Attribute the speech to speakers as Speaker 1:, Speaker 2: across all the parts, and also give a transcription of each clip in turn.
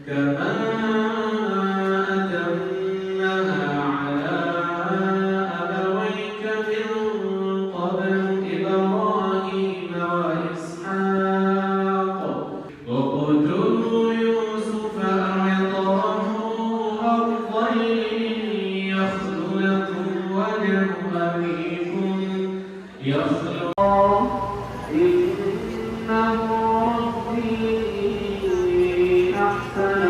Speaker 1: كما أتمها على أبويك من قبل إبراهيم وإسحاق واقتلوا يوسف أو اطرحوه أرضا يخل لكم وجه أبيكم إنه ربي أحسن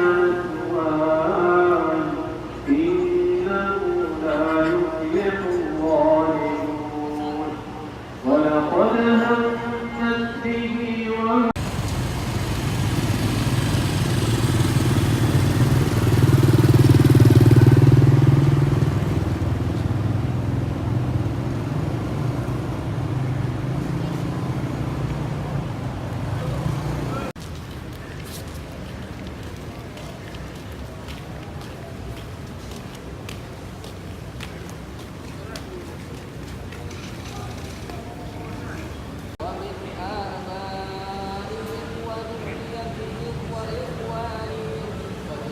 Speaker 1: مثواي إنه لا يفلح الظالمون ولقد همت به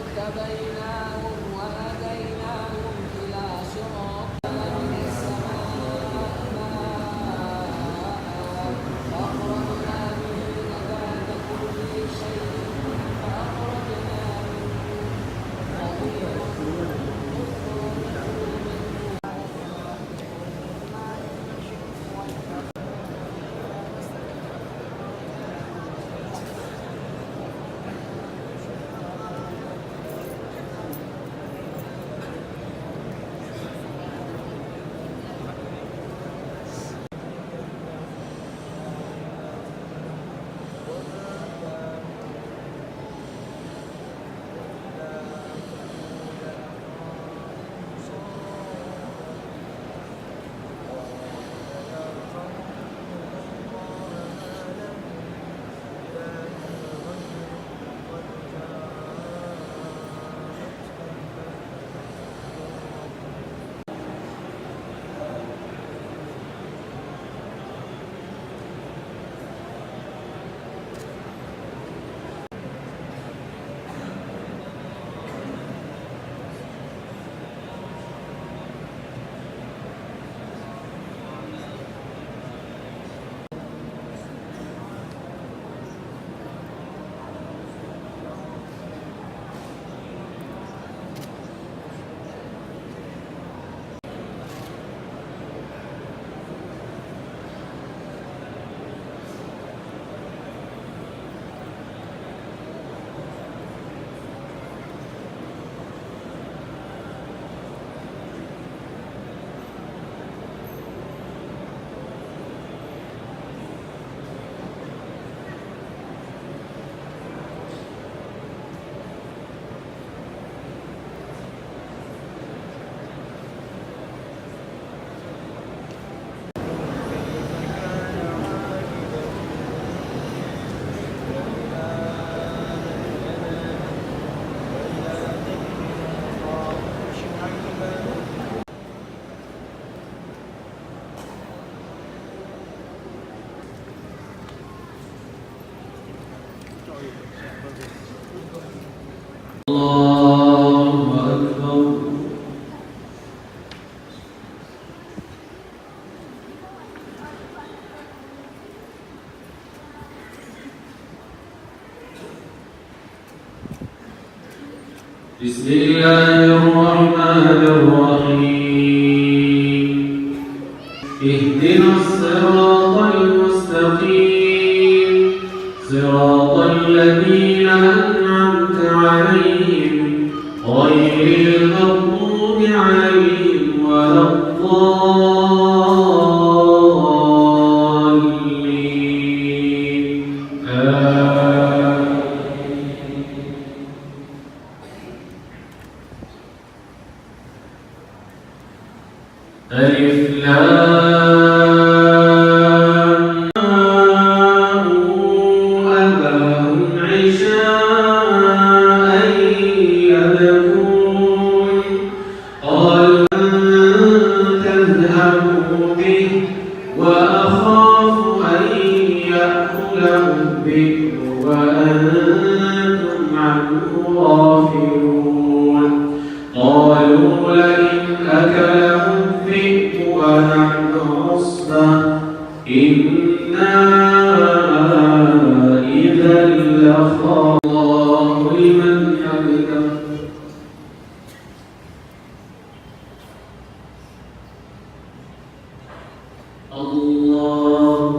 Speaker 2: واجتبيناهم وهديناهم إلى صراط من السماء ماء فأخرجنا به نبات كل شيء فأخرجنا منه خضيرا
Speaker 1: الله أكبر. بسم الله الرحمن الرحيم اهدنا الصراط المستقيم صراط الذين أنعمت عليهم غير المغضوب عليهم ولا الضالين ألف لام أباهم عشاء يبكون قالوا تذهبوا به وأخاف أن يأكله الذئب وأنتم عنه غافلون قالوا لئن أكله الذئب ونحن عصبة إنا إذا لخاسرون الله لمن حمده الله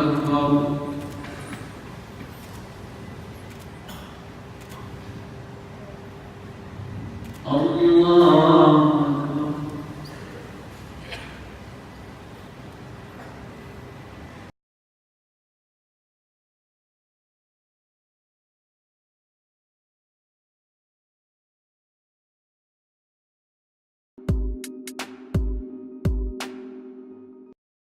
Speaker 1: أكبر الله